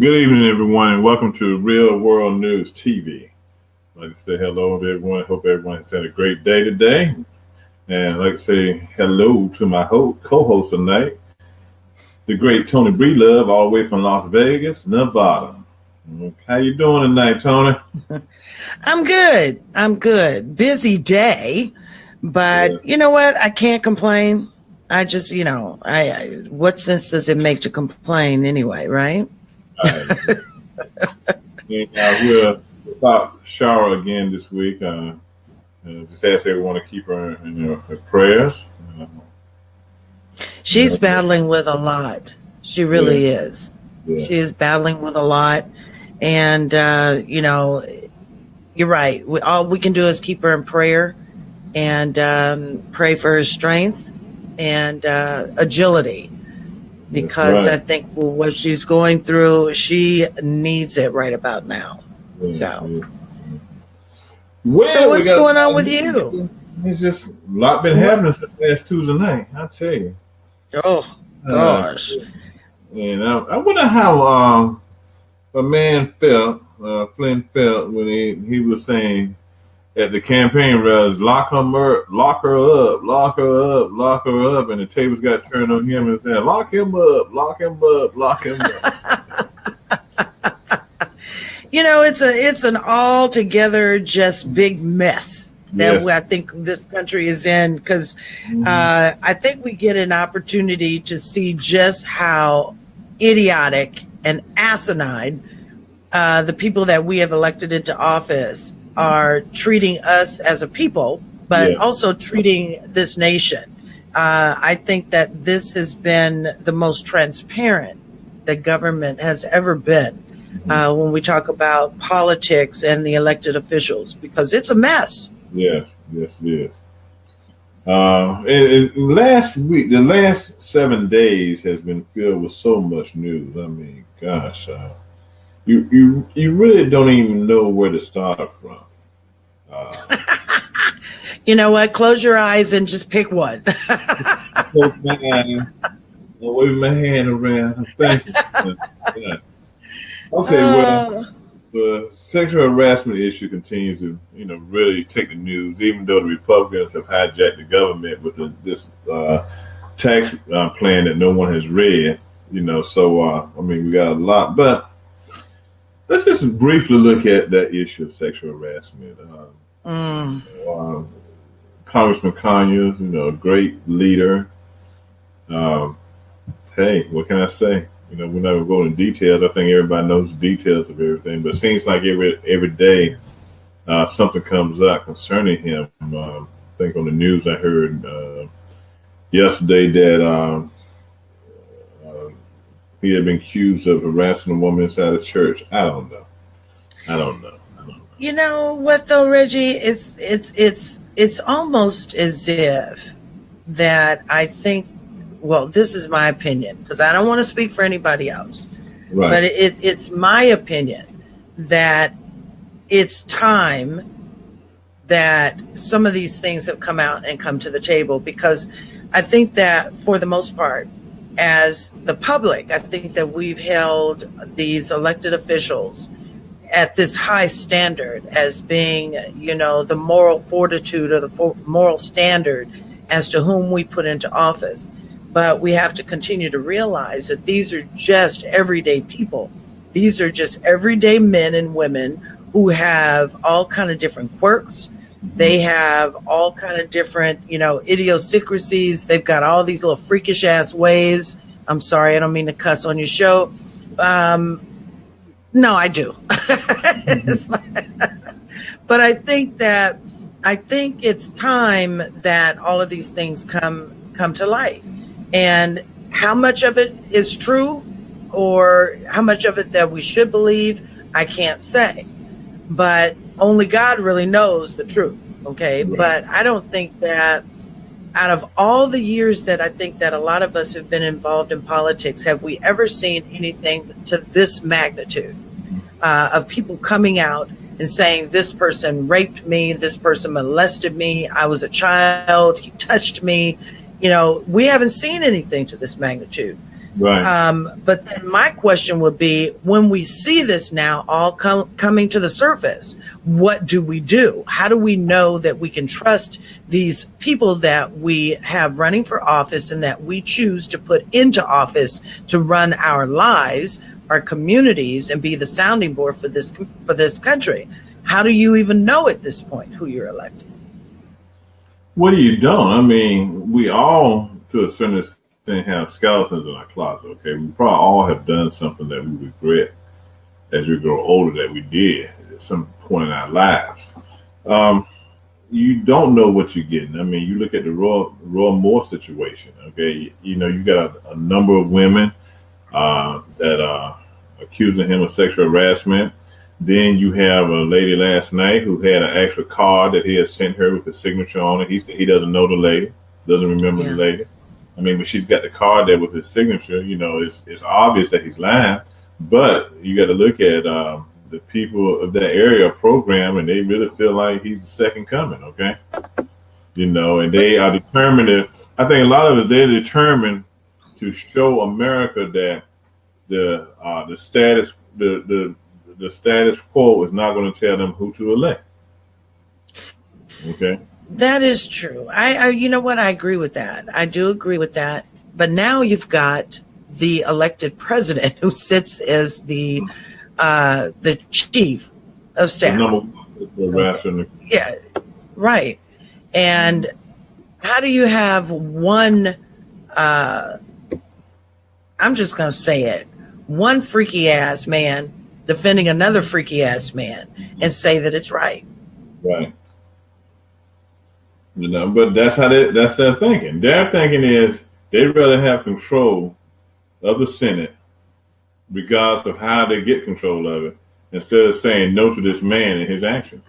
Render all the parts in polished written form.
Good evening, everyone, and welcome to Real World News TV. I'd like to say hello to everyone. Hope everyone has had a great day today. And I'd like to say hello to my co-host tonight, the great Toni Breedlove, all the way from Las Vegas, Nevada. How you doing tonight, Toni? I'm good. Busy day, but you know what? I can't complain. I just, what sense does it make to complain anyway, right? And, we're about Chara again this week. Just ask everyone to keep her in her prayers. She's battling with a lot. She really is. Yeah. She is battling with a lot. And, you're right. All we can do is keep her in prayer and pray for her strength and agility. Because right. I think what she's going through, she needs it right about now. So what's going on with you? It's just a lot been happening since last Tuesday night, I'll tell you. Oh, gosh. And I wonder how a man felt, Flynn felt, when he was saying at the campaign rallies, lock her up, and the tables got turned on him and said, lock him up. It's an altogether just big mess that I think this country is in, because I think we get an opportunity to see just how idiotic and asinine the people that we have elected into office are treating us as a people, but also treating this nation. I think that this has been the most transparent the government has ever been when we talk about politics and the elected officials, because it's a mess. Yes, it is. Last week, the last 7 days has been filled with so much news. I mean, gosh, you really don't even know where to start from. You know what? Close your eyes and just pick one. Close my eyes. I'll wave my hand around. Thank you. Yeah. Okay, well, the sexual harassment issue continues to, really take the news, even though the Republicans have hijacked the government with this tax plan that no one has read. So we got a lot, but let's just briefly look at that issue of sexual harassment. Congressman Conyers, a great leader. Hey, what can I say? We're not going to go into details. I think everybody knows the details of everything, but it seems like every day something comes up concerning him. I think on the news I heard yesterday that he had been accused of harassing a woman inside a church. I don't know. You know what though, Reggie? It's almost as if that I think. Well, this is my opinion, because I don't want to speak for anybody else. Right. But it's my opinion that it's time that some of these things have come out and come to the table, because I think that for the most part, as the public, I think that we've held these elected officials at this high standard as being, the moral fortitude or the moral standard as to whom we put into office. But we have to continue to realize that these are just everyday people. These are just everyday men and women who have all kind of different quirks. They have all kind of different, idiosyncrasies. They've got all these little freakish ass ways. I'm sorry, I don't mean to cuss on your show. No, I do. But I think it's time that all of these things come to light. And how much of it is true or how much of it that we should believe, I can't say. But only God really knows the truth, okay? Right. But I don't think that out of all the years that I think that a lot of us have been involved in politics, have we ever seen anything to this magnitude of people coming out and saying, this person raped me, this person molested me, I was a child, he touched me. We haven't seen anything to this magnitude. Right. But then my question would be, when we see this now all coming to the surface, what do we do? How do we know that we can trust these people that we have running for office and that we choose to put into office to run our lives, our communities, and be the sounding board for this country? How do you even know at this point who you're electing? Well, you don't. I mean, we all, to a certain extent, have skeletons in our closet. Okay, we probably all have done something that we regret as we grow older that we did at some point in our lives. You don't know what you're getting. I mean, you look at the Roy Moore situation. Okay, you know, you got a number of women that are accusing him of sexual harassment. Then you have a lady last night who had an actual card that he had sent her with his signature on it. He doesn't know the lady, doesn't remember the lady. I mean, but she's got the card there with his signature. You know, it's obvious that he's lying. But you got to look at the people of that area program, and they really feel like he's the second coming. Okay, you know, and they are determined. I think a lot of it, they're determined to show America that the status the status quo is not going to tell them who to elect. Okay. That is true. I you know what? I agree with that. I do agree with that. But now you've got the elected president who sits as the chief of staff. Yeah, right. And how do you have one? I'm just going to say it. One freaky ass man defending another freaky ass man and say that it's right. Right. You know, but that's their thinking. Their thinking is they'd rather have control of the Senate, regardless of how they get control of it, instead of saying no to this man and his actions.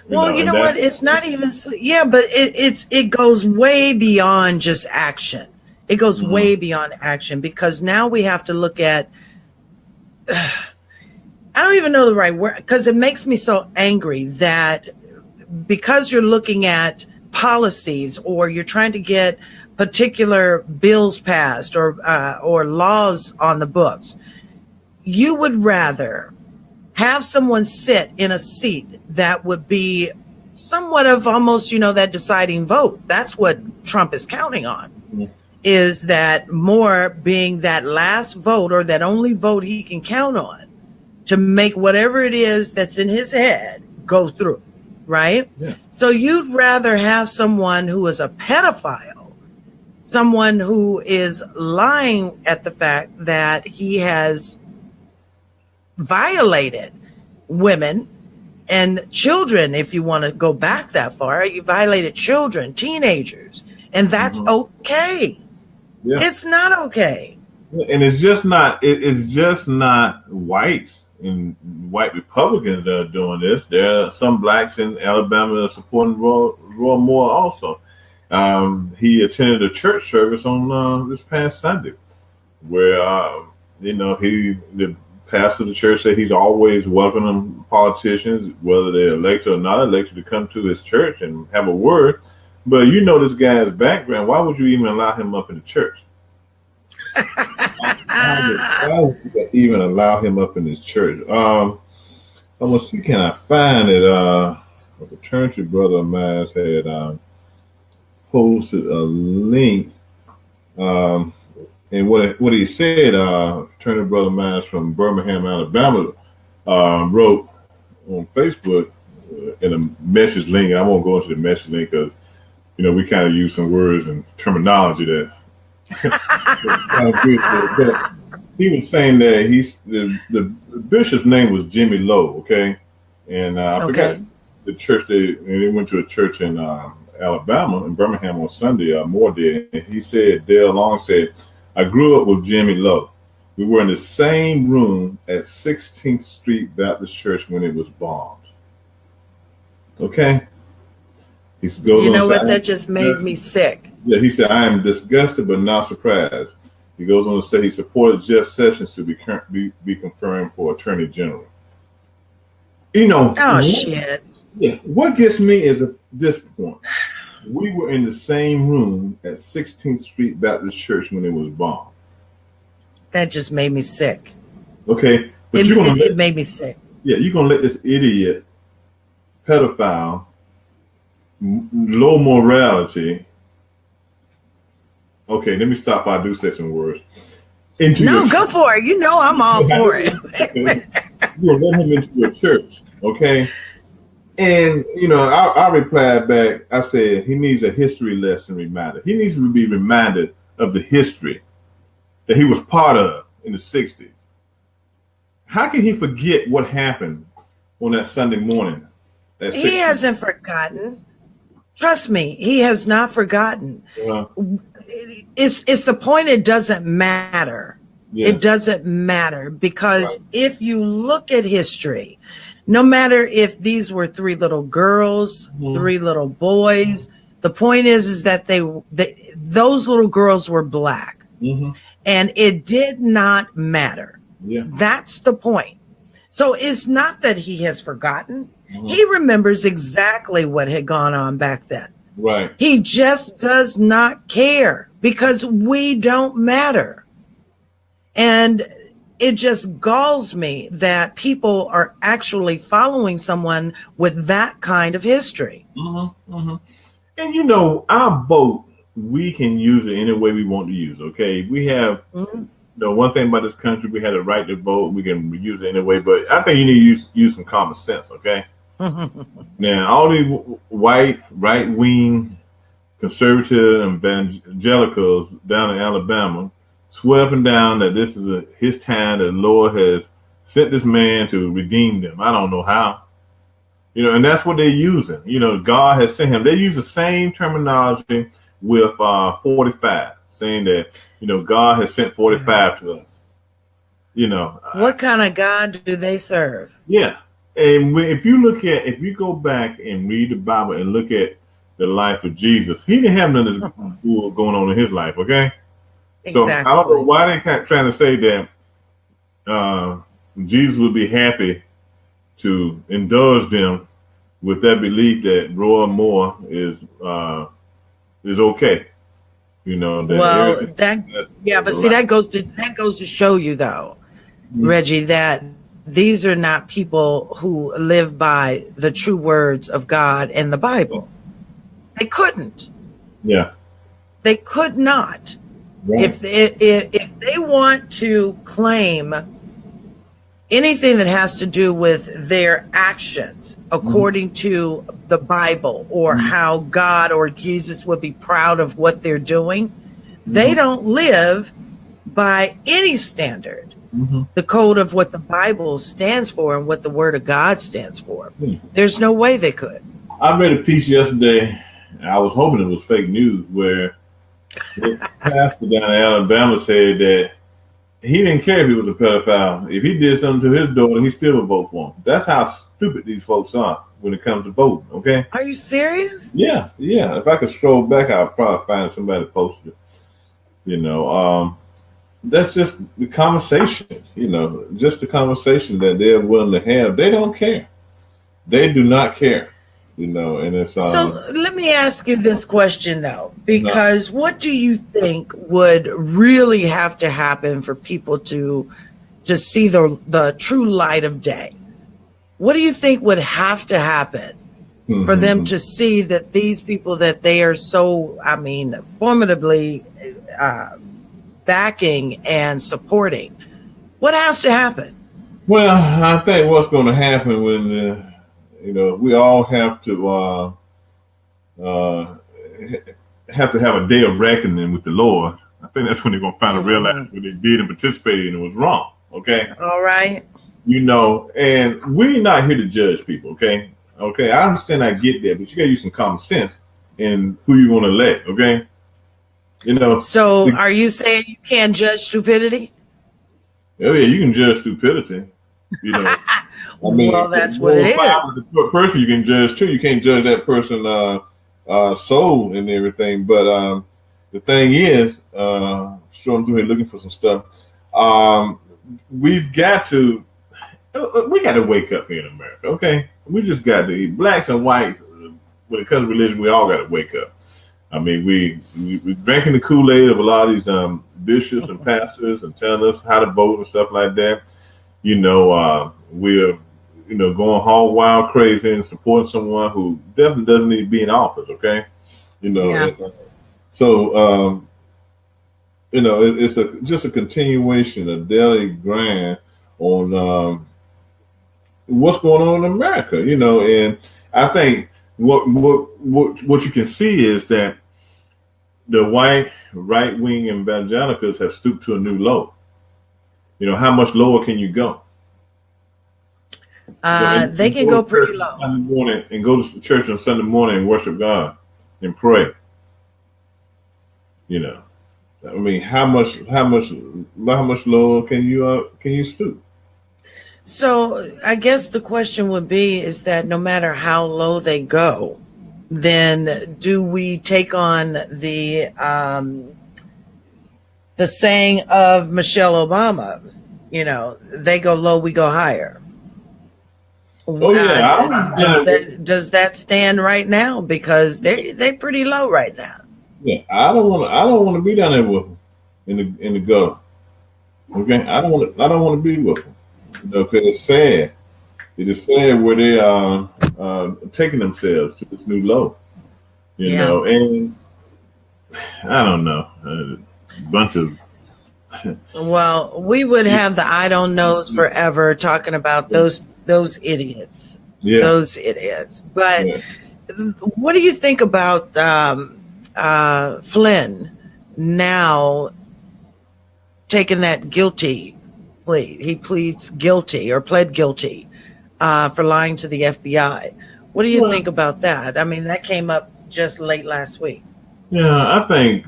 You know what? It's not even. Yeah, but it goes way beyond just action. It goes way beyond action, because now we have to look at. I don't even know the right word, because it makes me so angry that because you're looking at policies or you're trying to get particular bills passed or laws on the books, you would rather have someone sit in a seat that would be somewhat of almost, you know, that deciding vote. That's what Trump is counting on. Is that more being that last vote or that only vote he can count on to make whatever it is that's in his head go through, right? Yeah. So you'd rather have someone who is a pedophile, someone who is lying at the fact that he has violated women and children, if you want to go back that far. You violated children, teenagers, and that's okay. Yeah. It's not okay. And it's just not. It's just not whites and white Republicans that are doing this. There are some blacks in Alabama that are supporting Roy Moore also. He attended a church service on this past Sunday, where you know, the pastor of the church said he's always welcoming politicians, whether they're elected or not elected, to come to his church and have a word. But you know this guy's background. Why would you even allow him up in the church? Why would you even allow him up in his church? I'm gonna see, can I find it? A fraternity brother of mine had posted a link, and what he said, fraternity brother of mine from Birmingham, Alabama, wrote on Facebook in a message link. I won't go into the message link because, you know, we kind of use some words and terminology that but he was saying that the bishop's name was Jimmy Lowe, okay? And I forgot the church they went to a church in Alabama, in Birmingham on Sunday, Moore did. And he said, Dale Long said, I grew up with Jimmy Lowe. We were in the same room at 16th Street Baptist Church when it was bombed. Okay? You know what? That just made me sick. Yeah, he said, I am disgusted but not surprised. He goes on to say he supported Jeff Sessions to be confirmed for Attorney General. You know. Oh, shit. Yeah. What gets me is at this point, We were in the same room at 16th Street Baptist Church when it was bombed. That just made me sick. Okay, but it made me sick. Yeah, you're gonna let this idiot, pedophile, low morality. Okay, let me stop if I do say some words. Go for it. You know I'm all for it. You're gonna let him into your church, okay? And I replied back. I said he needs a history lesson reminder. He needs to be reminded of the history that he was part of in the 60s. How can he forget what happened on that Sunday morning? He hasn't forgotten. Trust me, he has not forgotten. It's the point. It doesn't matter. Yeah. It doesn't matter because if you look at history, no matter if these were 3 little girls, 3 little boys, the point is that those little girls were black, and it did not matter. Yeah. That's the point. So it's not that he has forgotten. He remembers exactly what had gone on back then. Right. He just does not care because we don't matter. And it just galls me that people are actually following someone with that kind of history. And our vote, we can use it any way we want to use. Okay, we have one thing about this country, we had a right to vote. We can use it any way, but I think you need to use some common sense. Okay. Now, all these white, right-wing, conservative evangelicals down in Alabama swear up and down that this is his time, that the Lord has sent this man to redeem them. I don't know how. And that's what they're using. God has sent him. They use the same terminology with 45, saying that, God has sent 45 to us. What kind of God do they serve? Yeah. And if you go back and read the Bible and look at the life of Jesus, he didn't have none of this going on in his life, okay? Exactly. So I don't know why they're trying to say that Jesus would be happy to indulge them with that belief that Roy Moore is okay. That goes to show you though, Reggie, that these are not people who live by the true words of God and the Bible. They couldn't. Yeah. They could not. Right. If they want to claim anything that has to do with their actions according to the Bible or how God or Jesus would be proud of what they're doing, they don't live by any standard. The code of what the Bible stands for and what the Word of God stands for. There's no way they could. I read a piece yesterday. I was hoping it was fake news, where this pastor down in Alabama said that he didn't care if he was a pedophile. If he did something to his daughter, he still would vote for him. That's how stupid these folks are when it comes to voting. Okay. Are you serious? Yeah. If I could scroll back, I'll probably find somebody posted it. That's just the conversation, just the conversation that they're willing to have. They don't care. They do not care, and it's so let me ask you this question though, because what do you think would really have to happen for people to just see the true light of day? What do you think would have to happen for them to see that these people that they are so, formidably backing and supporting? What has to happen? Well, I think what's going to happen when we all have to have a day of reckoning with the Lord. I think that's when they're going to finally realize what they did and participated and it was wrong. Okay. All right. And we're not here to judge people. Okay. I understand. I get that, but you got to use some common sense in who you want to let. Okay. So are you saying you can't judge stupidity? Oh yeah, you can judge stupidity. Well, that's what it is. The person you can judge too. You can't judge that person soul and everything. But the thing is, strolling through here looking for some stuff. We got to wake up here in America. Okay, we just got to. Blacks and whites, when it comes to religion, we all got to wake up. I mean, we drinking the Kool-Aid of a lot of these bishops and pastors and telling us how to vote and stuff like that. We're going hog wild crazy and supporting someone who definitely doesn't need to be in office. Okay, Yeah. So it's just a continuation, a daily grind on what's going on in America. And I think what you can see is that the white right-wing evangelicals have stooped to a new low. How much lower can you go? They can go pretty low. Sunday morning and go to church on Sunday morning and worship God and pray. I mean, how much lower can you stoop? So I guess the question would be is that no matter how low they go, then do we take on the saying of Michelle Obama? They go low, we go higher. Oh yeah. Does that stand right now? Because they're pretty low right now. Yeah, I don't want to be down there with them in the gutter. Okay, I don't want to be with them. Because it's sad. It is sad where they are taking themselves to this new low. And I don't know, a bunch of. Well, we would have the I don't knows forever talking about those idiots. Yeah. Those idiots. But what do you think about Flynn now taking that guilty plea? He pleads guilty or pled guilty for lying to the FBI. What do you think about that? I mean, that came up just late last week. Yeah, I think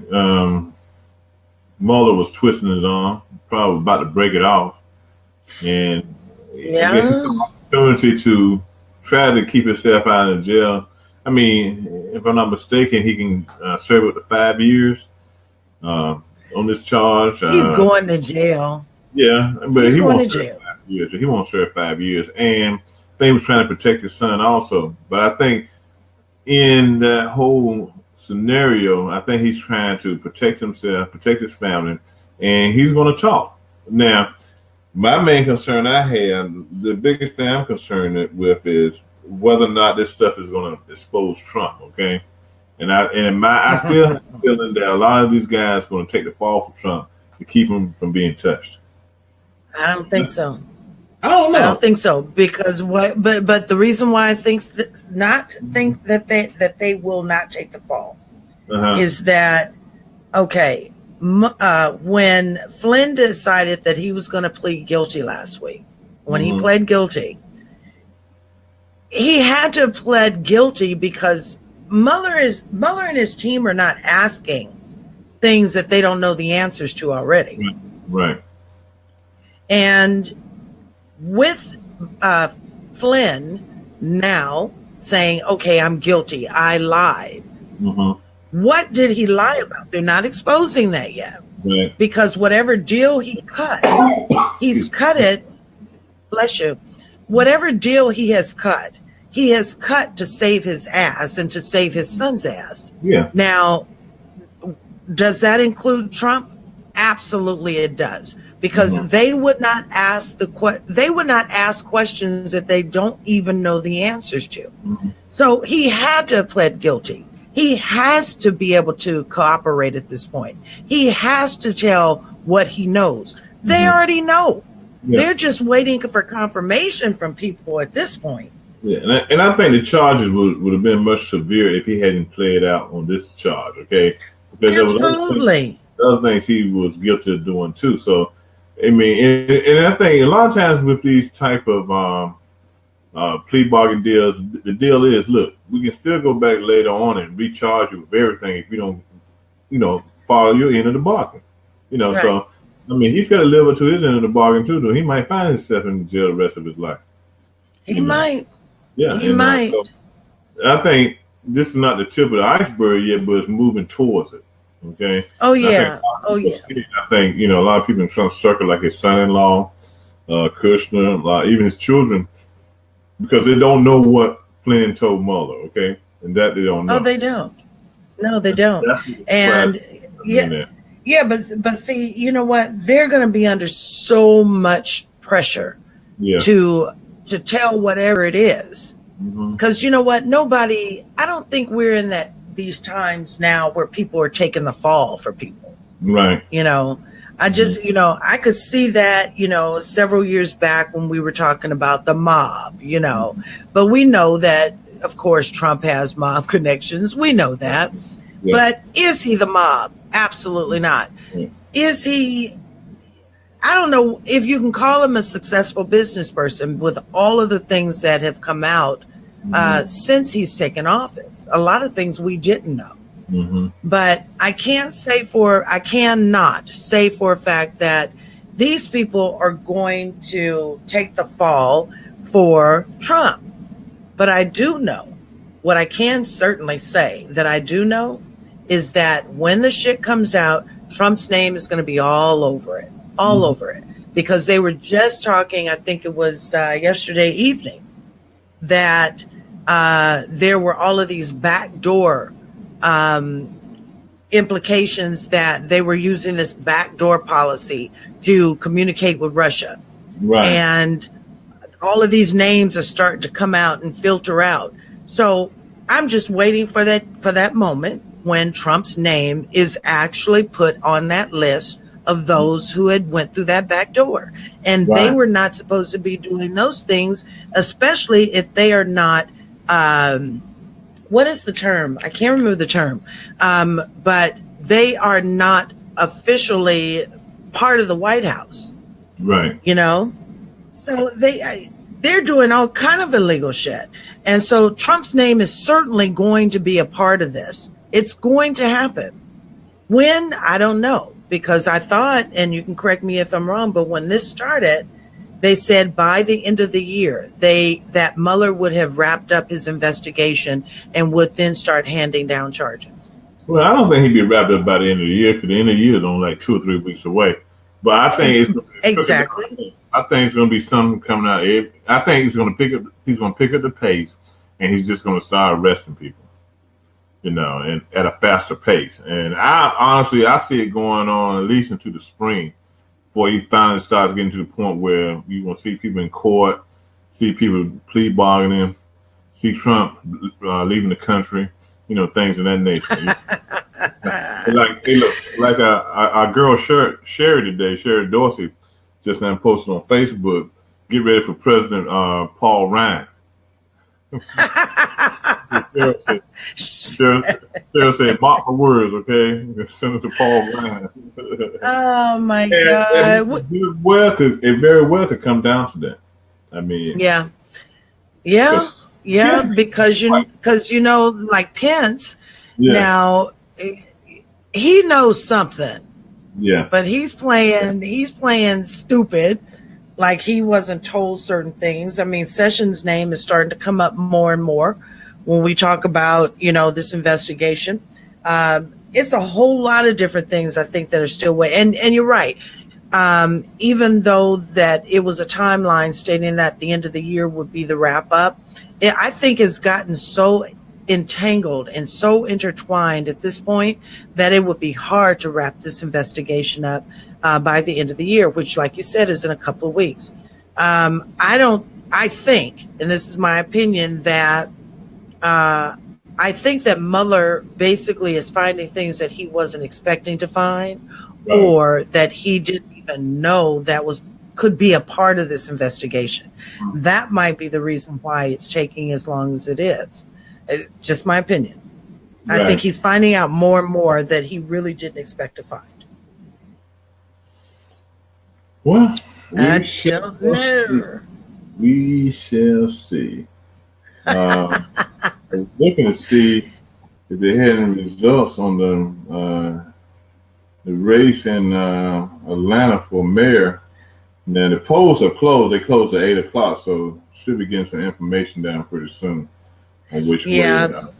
Mueller was twisting his arm, probably about to break it off. And I guess it's an opportunity to try to keep himself out of jail. I mean, if I'm not mistaken, he can serve up to 5 years on this charge. He's going to jail. Yeah, but he won't serve 5 years. He won't serve 5 years. And they was trying to protect his son also. But I think in that whole scenario, I think he's trying to protect himself, protect his family, and he's going to talk. Now, my main concern I have, the biggest thing I'm concerned with is whether or not this stuff is going to expose Trump, okay? And I still have a feeling that a lot of these guys are going to take the fall for Trump to keep him from being touched. I don't think so. I don't know. I don't think so because but the reason why I think that they will not take the fall is that okay. When Flynn decided that he was going to plead guilty last week, when he pled guilty, he had to have pled guilty because Mueller and his team are not asking things that they don't know the answers to already. Right. And with Flynn now saying, okay, I'm guilty, I lied. What did he lie about? They're not exposing that yet. Right. Because whatever deal he cut, he's cut it. Bless you. Whatever deal he has cut to save his ass and to save his son's ass. Yeah. Now, does that include Trump? Absolutely, it does. Because they would not ask questions that they don't even know the answers to. So he had to have pled guilty. He has to be able to cooperate at this point. He has to tell what he knows. They already know. Yeah. They're just waiting for confirmation from people at this point. Yeah, and I think the charges would have been much severe if he hadn't played out on this charge, okay? Because absolutely. There was other things he was guilty of doing too. So, I mean, and I think a lot of times with these type of plea bargain deals, the deal is, look, we can still go back later on and recharge you with everything if you don't, follow your end of the bargain. Right. So, I mean, he's got to live up to his end of the bargain too, though. He might find himself in jail the rest of his life. He might. Yeah, he might. So I think this is not the tip of the iceberg yet, but it's moving towards it. Okay. Oh yeah. I think a lot of people in Trump's circle, like his son-in-law, Kushner, even his children, because they don't know what Flynn told Mueller. Okay, and that they don't know. Oh, they don't. No, they don't. And yeah, but see, you know what? They're going to be under so much pressure to tell whatever it is. Because you know what? I don't think we're in these times now where people are taking the fall for people. Right. I just, I could see that, several years back when we were talking about the mob, but we know that, of course, Trump has mob connections. We know that. Yeah. But is he the mob? Absolutely not. Yeah. Is he? I don't know if you can call him a successful business person with all of the things that have come out since he's taken office. A lot of things we didn't know. But I cannot say for a fact that these people are going to take the fall for Trump. But I do know, what I can certainly say that I do know is that when the shit comes out, Trump's name is going to be all over it, over it. Because they were just talking, I think it was yesterday evening, that there were all of these backdoor implications that they were using this backdoor policy to communicate with Russia. Right. And all of these names are starting to come out and filter out. So I'm just waiting for that moment when Trump's name is actually put on that list of those who had went through that back door. And they were not supposed to be doing those things, especially if they are not, what is the term? I can't remember the term. But they are not officially part of the White House. Right. So they're doing all kind of illegal shit. And so Trump's name is certainly going to be a part of this. It's going to happen. When? I don't know. Because I thought, and you can correct me if I'm wrong, but when this started, they said by the end of the year, that Mueller would have wrapped up his investigation and would then start handing down charges. Well, I don't think he'd be wrapped up by the end of the year, because the end of the year is only like 2 or 3 weeks away. But I think it's exactly. I think it's going to be something coming out. I think he's going to pick up the pace, and he's just going to start arresting people, and at a faster pace. And I see it going on at least into the spring, before he finally starts getting to the point where you're going to see people in court, see people plea bargaining, see Trump leaving the country, things of that nature. like our girl Sherry today, Sherry Dorsey, just now posted on Facebook, get ready for President Paul Ryan. Cheryl said, mark my words, okay? Senator Paul Ryan. Oh my God! It very well could come down to that. I mean, yeah, because like Pence, now he knows something. Yeah, but he's playing stupid. Like he wasn't told certain things. I mean, Sessions' name is starting to come up more and more when we talk about, this investigation. It's a whole lot of different things, I think, that are still waiting. And you're right. Even though that it was a timeline stating that the end of the year would be the wrap up, I think it's gotten so entangled and so intertwined at this point that it would be hard to wrap this investigation up by the end of the year, which, like you said, is in a couple of weeks. I think, and this is my opinion, that I think that Mueller basically is finding things that he wasn't expecting to find, or that he didn't even know that could be a part of this investigation. That might be the reason why it's taking as long as it is. Just my opinion. I think he's finding out more and more that he really didn't expect to find. Well, I don't know. We shall see. I was looking to see if they had any results on the race in Atlanta for mayor. And then the polls are closed. They closed at 8 o'clock, so should be getting some information down pretty soon on which way to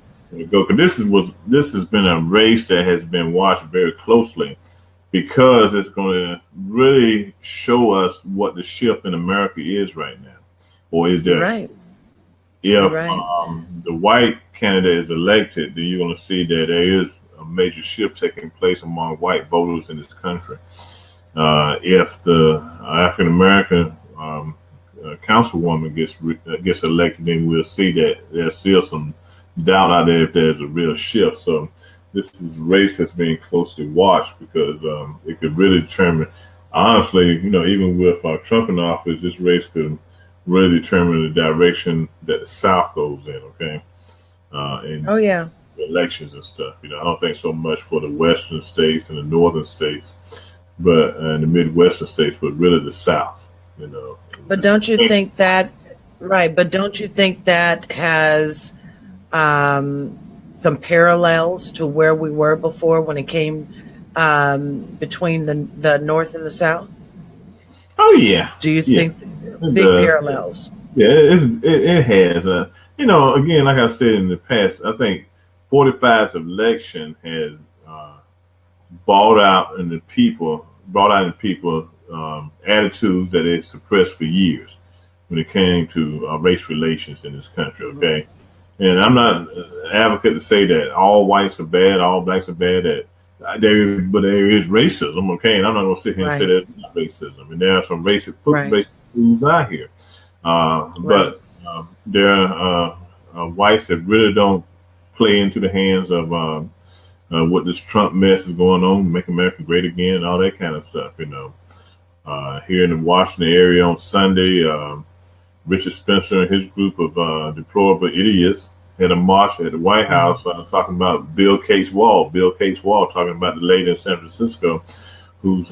go. But this has been a race that has been watched very closely, because it's going to really show us what the shift in America is right now, or is there? Right. If Right. the white candidate is elected, then you're going to see that there is a major shift taking place among white voters in this country. If the African American councilwoman gets elected, then we'll see that there's still some doubt out there if there's a real shift. So this is a race that's being closely watched because it could really determine. Honestly, even with Trump in office, this race could really determine the direction that the South goes in. Okay, in Oh yeah. elections and stuff. I don't think so much for the Western states and the Northern states, but and the Midwestern states, but really the South. But don't you think that, right? But don't you think that has some parallels to where we were before when it came between the North and the South? Oh yeah. Do you think big parallels? Yeah, it has. Again, like I said in the past, I think 45's election has brought out in people attitudes that they suppressed for years when it came to race relations in this country. Okay, and I'm not an advocate to say that all whites are bad, all blacks are bad. But there is racism. Okay, and I'm not going to sit here and say there's not racism, and there are some racist fools out here. But there are whites that really don't play into the hands of what this Trump mess is going on, make America great again, and all that kind of stuff. Here in the Washington area on Sunday, Richard Spencer and his group of deplorable idiots had a march at the White House talking about Bill Cates' wall. Bill Cates' wall, talking about the lady in San Francisco whose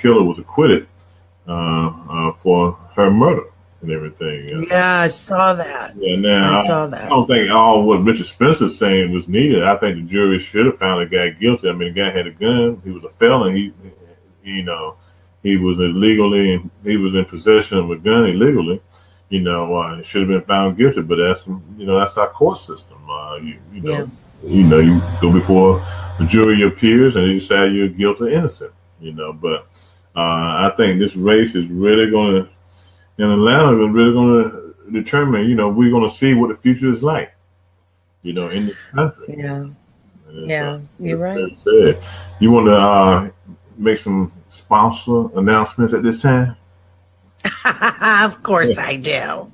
killer was acquitted for her murder and everything. Yeah, I saw that. Yeah, now I saw that. I don't think all what Richard Spencer is saying was needed. I think the jury should have found the guy guilty. I mean, the guy had a gun. He was a felon. He was he was in possession of a gun illegally. Should have been found guilty. But that's our court system. You go before the jury of peers and they decide you're guilty or innocent. But I think this race is really going to. In Atlanta, we're really going to determine, we're going to see what the future is like, in this country. Yeah, you're right. You want to make some sponsor announcements at this time? Of course I do.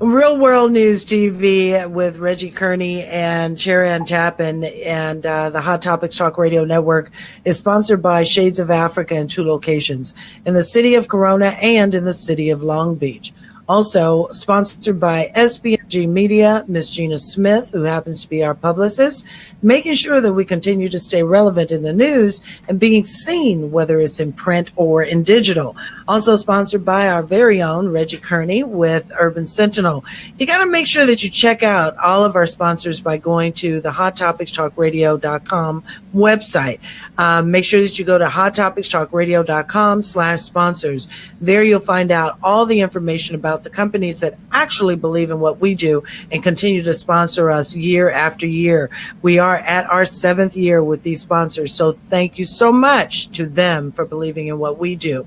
Real World News TV with Reggie, Kearney, and Chara and Tappin, and the Hot Topics Talk Radio Network is sponsored by Shades of Africa in 2 locations, in the city of Corona and in the city of Long Beach. Also sponsored by SBMG Media, Miss Gina Smith, who happens to be our publicist, making sure that we continue to stay relevant in the news and being seen, whether it's in print or in digital. Also sponsored by our very own Reggie Kearney with Urban Sentinel. You got to make sure that you check out all of our sponsors by going to the HotTopicsTalkRadio.com website. Make sure that you go to HotTopicsTalkRadio.com/sponsors. There you'll find out all the information about the companies that actually believe in what we do and continue to sponsor us year after year. We are at our 7th year with these sponsors, so thank you so much to them for believing in what we do.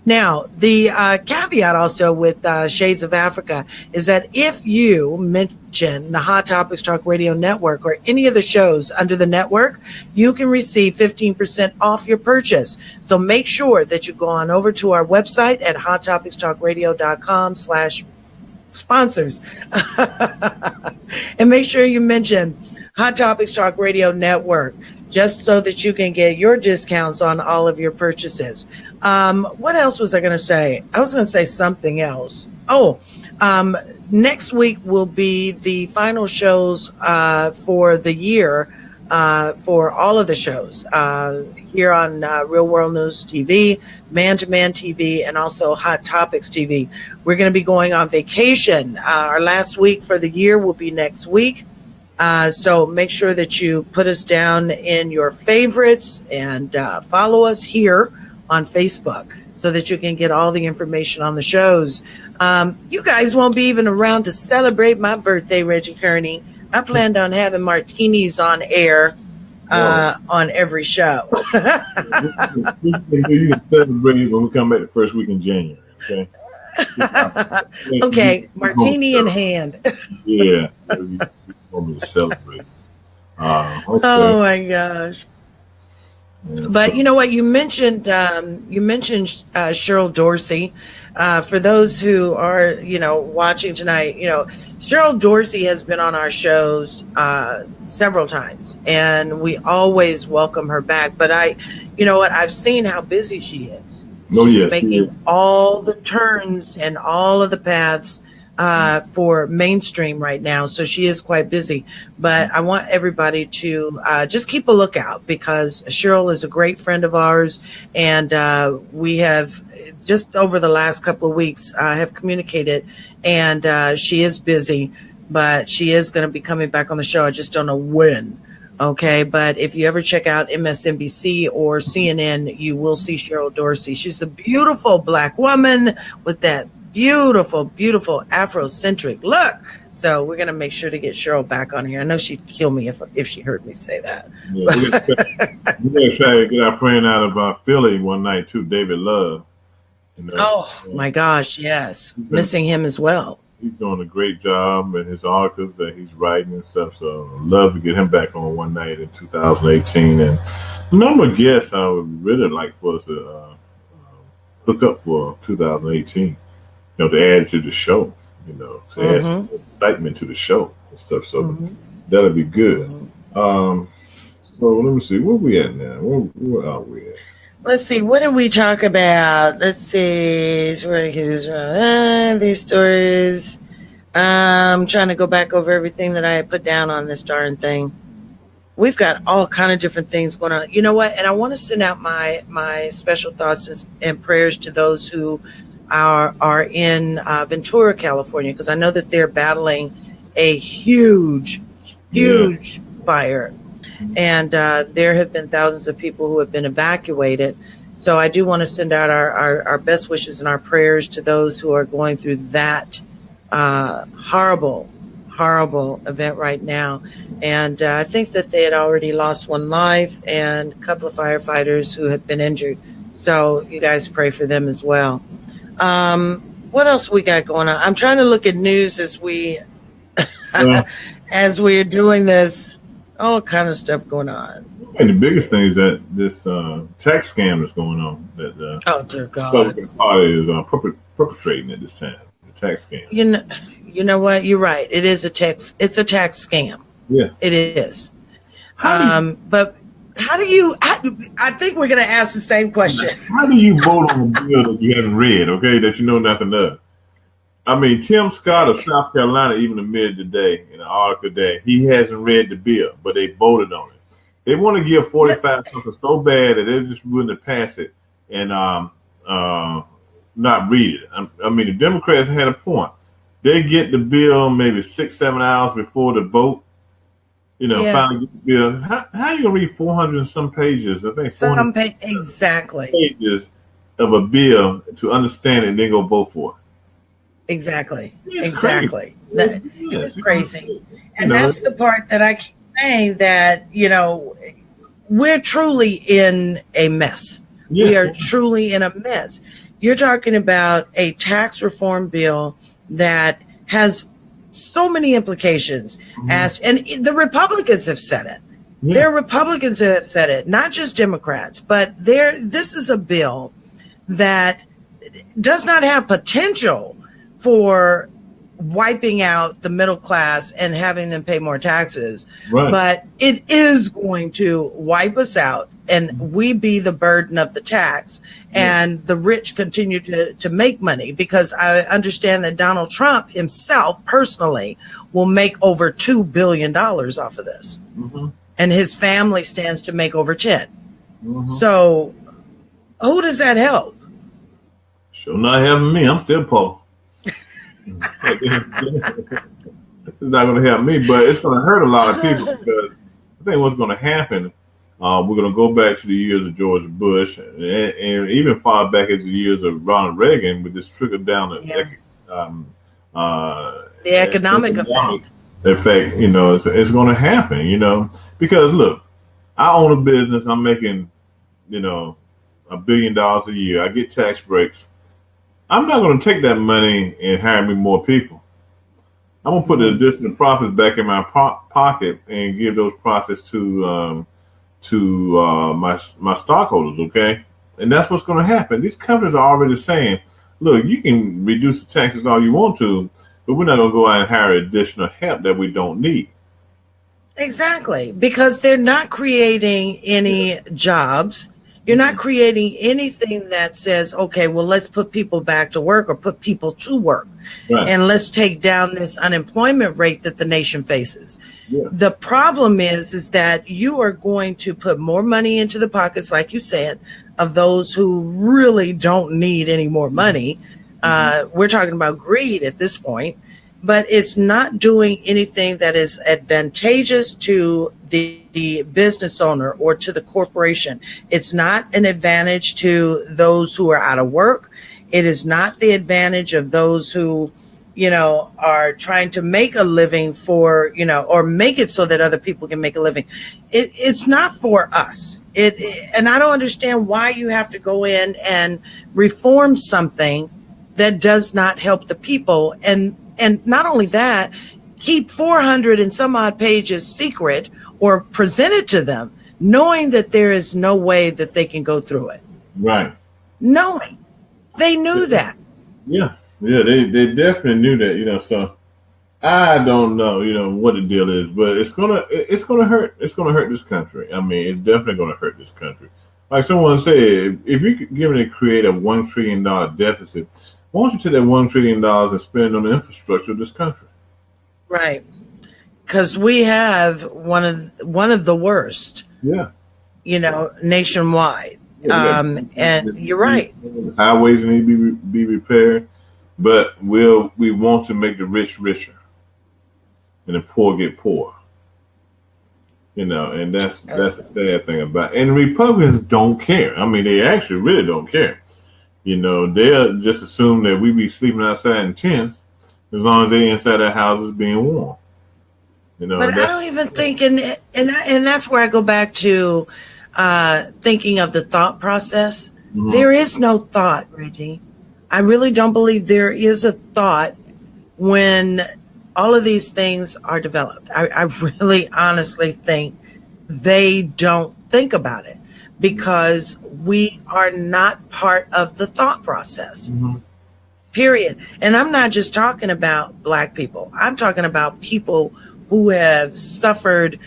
Now, the caveat also with Shades of Africa is that if you mention the Hot Topics Talk Radio Network or any of the shows under the network, you can receive 15% off your purchase. So make sure that you go on over to our website at HotTopicsTalkRadio.com/sponsors and make sure you mention Hot Topics Talk Radio Network, just so that you can get your discounts on all of your purchases. What else was I going to say? I was going to say something else. Next week will be the final shows for the year for all of the shows here on Real World News TV, Man to Man TV, and also Hot Topics TV. We're going to be going on vacation. Our last week for the year will be next week. So make sure that you put us down in your favorites and follow us here on Facebook so that you can get all the information on the shows. You guys won't be even around to celebrate my birthday, Reggie Kearney. I planned on having martinis on air on every show. You can celebrate when we come back the first week in January, okay? Okay, martini in hand. Yeah, you want me to celebrate. Okay. Oh my gosh. Yeah, But you know what? You mentioned Cheryl Dorsey. For those who are watching tonight, Cheryl Dorsey has been on our shows several times, and we always welcome her back. But I've seen how busy she is. Oh, She's yes, making all the turns and all of the paths for mainstream right now. So she is quite busy, but I want everybody to just keep a lookout, because Cheryl is a great friend of ours. And we have just over the last couple of weeks have communicated, and she is busy, but she is going to be coming back on the show. I just don't know when. Okay, but if you ever check out MSNBC or CNN, you will see Cheryl Dorsey. She's a beautiful Black woman with that beautiful, beautiful Afrocentric look. So we're going to make sure to get Cheryl back on here. I know she'd kill me if she heard me say that. Yeah, we're going to try to get our friend out of Philly one night too, David Love. Oh, my gosh, yes. Missing him as well. He's doing a great job in his articles that he's writing and stuff. So I'd love to get him back on one night in 2018. And the number of guests I would really like for us to hook up for 2018. To add to the show, to add some excitement to the show and stuff. So that'll be good. So let me see, where we at now? Where are we at? Let's see, what did we talk about? Let's see. These stories. I'm trying to go back over everything that I had put down on this darn thing. We've got all kind of different things going on. You know what? And I want to send out my special thoughts and prayers to those who are in Ventura, California, because I know that they're battling a huge fire, and there have been thousands of people who have been evacuated. So I do want to send out our best wishes and our prayers to those who are going through that horrible event right now. And I think that they had already lost one life and a couple of firefighters who had been injured. So you guys pray for them as well. What else we got going on? I'm trying to look at news as we're doing this. All kind of stuff going on. And the biggest thing is that this tax scam that's going on that oh dear God, Republican Party is perpetrating at this time. The tax scam. You know what? You're right. It is a tax. It's a tax scam. Yes, it is. But how do you? I think we're going to ask the same question. How do you vote on a bill that you haven't read? Okay, that you know nothing of. I mean, Tim Scott of South Carolina even admitted today in an article that he hasn't read the bill, but they voted on it. They want to give 45 something so bad that they're just willing to pass it and not read it. I mean, the Democrats had a point. They get the bill maybe 6-7 hours before the vote. Finally get the bill. How are you gonna read 400 and some pages? I think exactly pages of a bill to understand it and then go vote for it. Exactly. It's exactly. Crazy. That's crazy. And that's the part that I keep saying, that we're truly in a mess. Yeah. We are truly in a mess. You're talking about a tax reform bill that has so many implications, and the Republicans have said it. Yeah. There are Republicans that have said it, not just Democrats, but this is a bill that does not have potential for wiping out the middle class and having them pay more taxes. Right. But it is going to wipe us out, and we be the burden of the tax, and the rich continue to make money, because I understand that Donald Trump himself personally will make over $2 billion off of this. And his family stands to make over 10. So who does that help? Sure not having me. I'm still poor. It's not going to help me, but it's going to hurt a lot of people, because I think what's going to happen, we're going to go back to the years of George Bush and even far back as the years of Ronald Reagan, with this trickle down the economic effect. It's going to happen, because look, I own a business. I'm making, $1 billion a year. I get tax breaks. I'm not going to take that money and hire me more people. I'm going to put the additional profits back in my pocket and give those profits to my stockholders. Okay, and that's what's going to happen. These companies are already saying, look, you can reduce the taxes all you want to, but we're not going to go out and hire additional help that we don't need. Exactly, because they're not creating any jobs. You're not creating anything that says, okay, well, let's put people back to work or put people to work. Right. And let's take down this unemployment rate that the nation faces. Yeah. The problem is that you are going to put more money into the pockets, like you said, of those who really don't need any more money. We're talking about greed at this point, but it's not doing anything that is advantageous to the business owner or to the corporation. It's not an advantage to those who are out of work. It is not the advantage of those who, are trying to make a living for, or make it so that other people can make a living. It's not for us. And I don't understand why you have to go in and reform something that does not help the people. And not only that, keep 400 and some odd pages secret or present it to them, knowing that there is no way that they can go through it. Right. Knowing. They knew that. Yeah. Yeah, they definitely knew that, so I don't know, what the deal is, but it's gonna hurt. It's gonna hurt this country. I mean, it's definitely gonna hurt this country. Like someone said, if you're going to create a $1 trillion deficit, why don't you take that $1 trillion and spend it on the infrastructure of this country? Right. Because we have one of the worst. Yeah. Nationwide. And you're right. Highways need to be repaired, but we want to make the rich richer and the poor get poor. And that's the sad thing about it. And the Republicans don't care. I mean, they actually really don't care. They'll just assume that we be sleeping outside in tents as long as they inside their houses being warm. But I don't even think, and that's where I go back to thinking of the thought process. Mm-hmm. There is no thought, Reggie. I really don't believe there is a thought when all of these things are developed. I really honestly think they don't think about it because we are not part of the thought process. Mm-hmm. Period. And I'm not just talking about Black people. I'm talking about people who have suffered,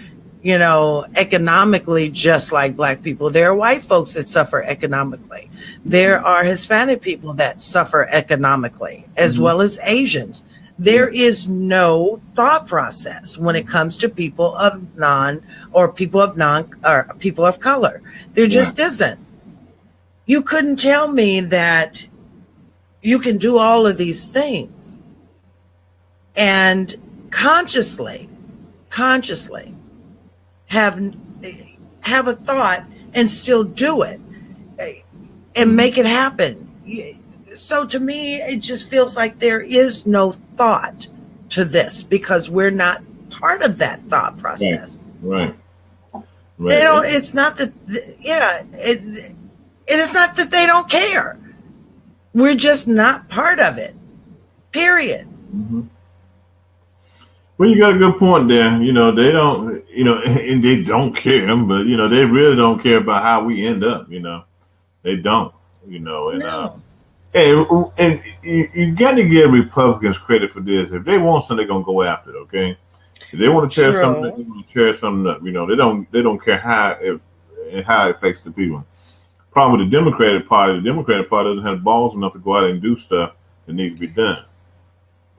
economically, just like Black people. There are white folks that suffer economically. There are Hispanic people that suffer economically, as well as Asians. There is no thought process when it comes to people of people of color. There just isn't. You couldn't tell me that you can do all of these things and consciously have a thought and still do it and make it happen. So to me, it just feels like there is no thought to this because we're not part of that thought process. Right. They don't. It's not that. It is not that they don't care. We're just not part of it. Period. Mm-hmm. Well, you got a good point there. They don't. And they don't care, but they really don't care about how we end up. They don't. No. And you got to give Republicans credit for this. If they want something, they're gonna go after it. Okay, if they want to tear something, they're gonna tear something up. They don't care how it affects the people. Problem with the Democratic Party doesn't have balls enough to go out and do stuff that needs to be done.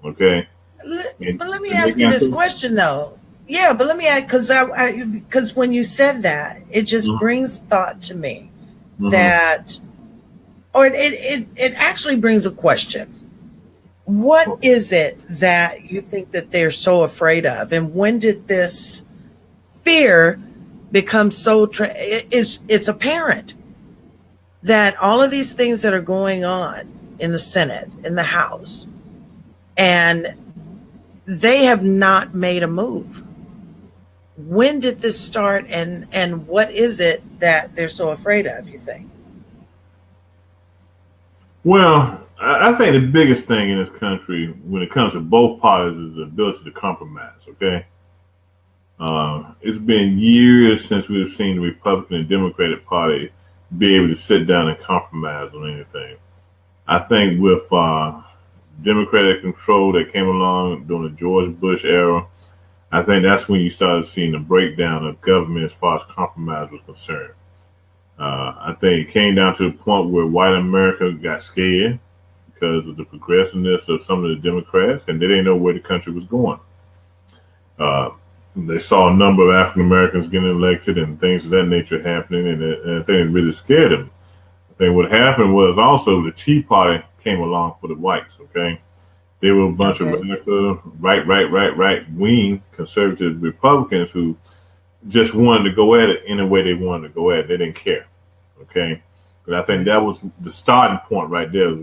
Okay. But let me ask you this question though. Yeah, but let me ask because when you said that, it just brings thought to me that. Or it actually brings a question. What is it that you think that they're so afraid of? And when did this fear become so it's apparent that all of these things that are going on in the Senate, in the House, and they have not made a move. When did this start and what is it that they're so afraid of, you think? Well, I think the biggest thing in this country when it comes to both parties is the ability to compromise. Okay. It's been years since we've seen the Republican and Democratic Party be able to sit down and compromise on anything. I think with Democratic control that came along during the George Bush era, I think that's when you started seeing the breakdown of government as far as compromise was concerned. I think it came down to the point where white America got scared because of the progressiveness of some of the Democrats, and they didn't know where the country was going. They saw a number of African Americans getting elected and things of that nature happening, and I think it really scared them. I think what happened was also the Tea Party came along for the whites. Okay, they were a bunch of radical, right wing conservative Republicans who just wanted to go at it any way they wanted to go at it. They didn't care. Okay, but I think that was the starting point right there was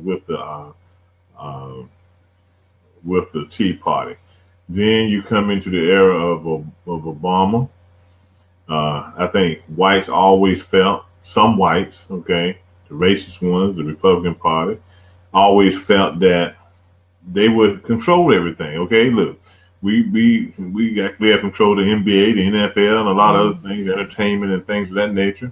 with the Tea Party. Then you come into the era of Obama. I think whites always felt, some whites, okay, the racist ones, the Republican Party, always felt that they would control everything. Okay, look, we have control of the NBA, the NFL, and a lot of other things, entertainment and things of that nature.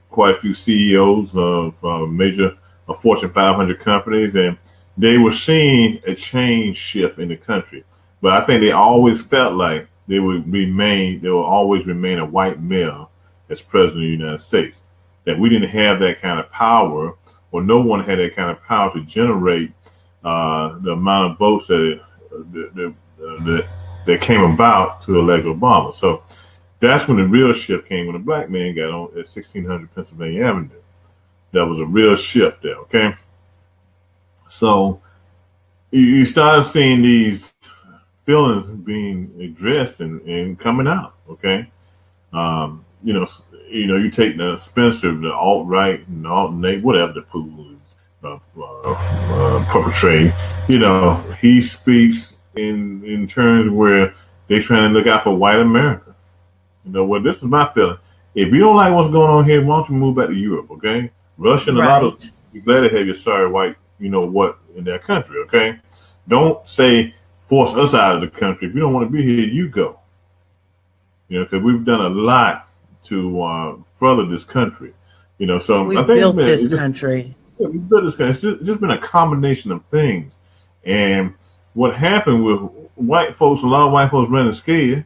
Quite a few CEOs of major Fortune 500 companies, and they were seeing a change shift in the country. But I think they always felt like they will always remain a white male as president of the United States. That we didn't have that kind of power, or no one had that kind of power to generate the amount of votes that came about to elect Obama. So that's when the real shift came, when a black man got on at 1600 Pennsylvania Avenue. That was a real shift there, okay? So you started seeing these feelings being addressed and coming out, okay? You take the Spencer, the alt-right, and alt-nate, whatever the fool is perpetrating. He speaks in terms where they're trying to look out for white America. This is my feeling. If you don't like what's going on here, why don't you move back to Europe, okay? Russia and a lot of be glad to have your sorry white, in that country, okay? Don't say force us out of the country. If you don't want to be here, you go. Because we've done a lot to further this country. So we I think built this country. Yeah, we built this country. It's just been a combination of things. And what happened with white folks, a lot of white folks running scared,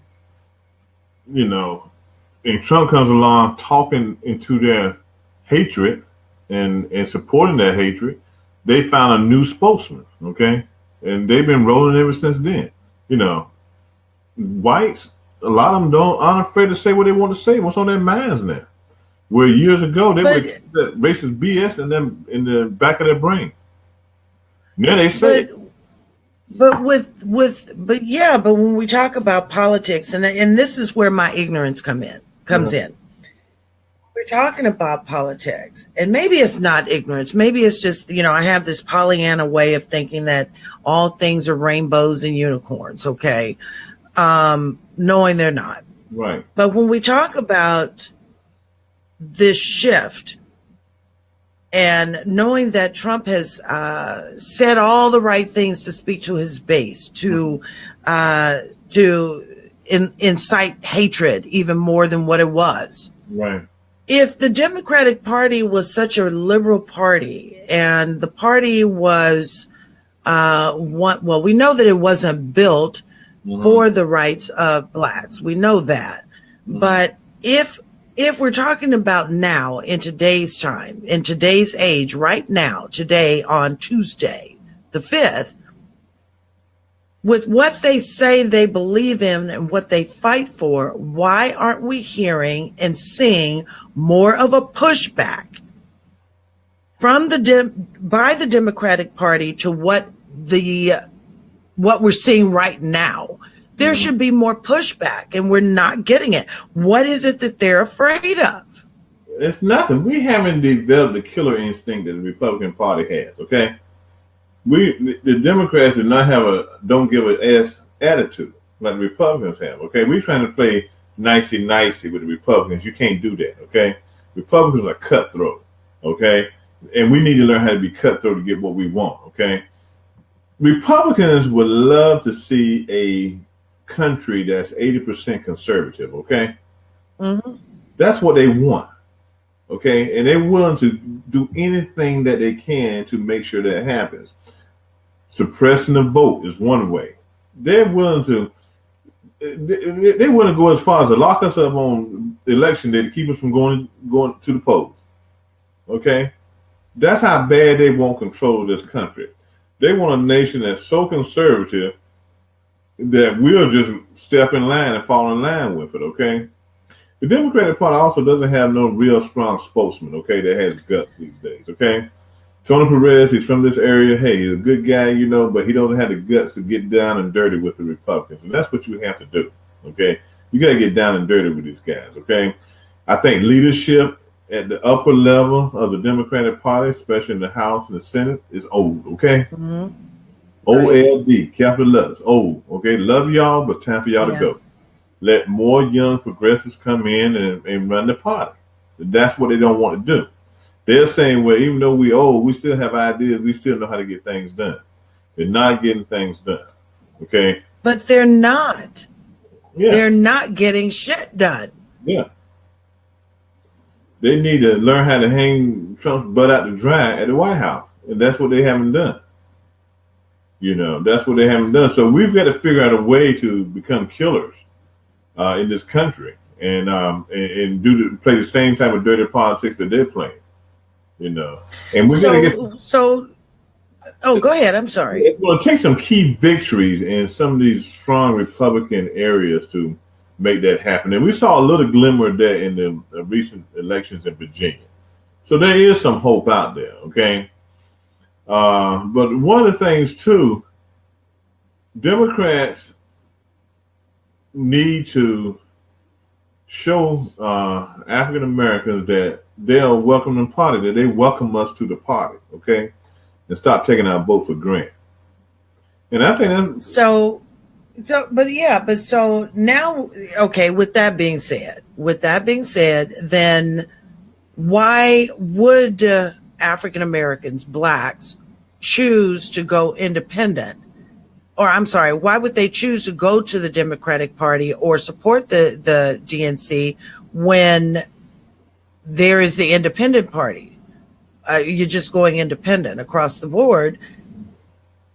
and Trump comes along talking into their hatred and supporting their hatred. They found a new spokesman, okay? And they've been rolling ever since then. Whites, a lot of them aren't afraid to say what they want to say, what's on their minds now. Where years ago, they would keep that racist BS in the back of their brain. Now they say it. But when we talk about politics, and this is where my ignorance comes in. We're talking about politics, and maybe it's not ignorance. Maybe it's just, I have this Pollyanna way of thinking that all things are rainbows and unicorns, okay? Knowing they're not. Right. But when we talk about this shift and knowing that Trump has said all the right things to speak to his base, to incite hatred even more than what it was. Right. If the Democratic Party was such a liberal party, and the party was, we know that it wasn't built for the rights of blacks. We know that. But if we're talking about now, in today's time, in today's age, right now, today on Tuesday, the 5th, with what they say they believe in and what they fight for, why aren't we hearing and seeing more of a pushback from by the Democratic Party to what we're seeing right now? There should be more pushback, and we're not getting it. What is it that they're afraid of? It's nothing. We haven't developed the killer instinct that the Republican Party has, okay? The Democrats do not have don't give a ass attitude like the Republicans have, okay? We're trying to play nicey with the Republicans. You can't do that, okay? Republicans are cutthroat, okay? And we need to learn how to be cutthroat to get what we want, okay? Republicans would love to see a country that's 80% conservative, okay? Mm-hmm. That's what they want, okay? And they're willing to do anything that they can to make sure that happens. Suppressing the vote is one way. They're willing to go as far as to lock us up on election day to keep us from going to the polls, okay? That's how bad they want control of this country. They want a nation that's so conservative that we'll just step in line and fall in line with it, okay? The Democratic Party also doesn't have no real strong spokesman, okay, that has guts these days, okay? Toni Perez, he's from this area. Hey, he's a good guy, you know, but he doesn't have the guts to get down and dirty with the Republicans. And that's what you have to do, okay? You got to get down and dirty with these guys, okay? I think leadership at the upper level of the Democratic Party, especially in the House and the Senate, is old, okay? Mm-hmm. OLD, capital letters, old, okay? Love y'all, but time for y'all to go. Let more young progressives come in and run the party. That's what they don't want to do. They're saying, well, even though we old, we still have ideas. We still know how to get things done. They're not getting things done, okay? But they're not. Yeah. They're not getting shit done. Yeah. They need to learn how to hang Trump's butt out to dry at the White House. And that's what they haven't done. You know, that's what they haven't done. So we've got to figure out a way to become killers in this country and play the same type of dirty politics that they're playing. You know, and we're going to get. Oh, go ahead. I'm sorry. It will take some key victories in some of these strong Republican areas to make that happen. And we saw a little glimmer of that in the recent elections in Virginia. So there is some hope out there, okay? But one of the things, too, Democrats need to show African Americans that they are welcome to the party, that they welcome us to the party, okay? And stop taking our vote for granted. And I think that's... So now, okay, with that being said, then why would African Americans, blacks, choose to go independent? Or I'm sorry, why would they choose to go to the Democratic Party or support the DNC when there is the independent party? You're just going independent across the board.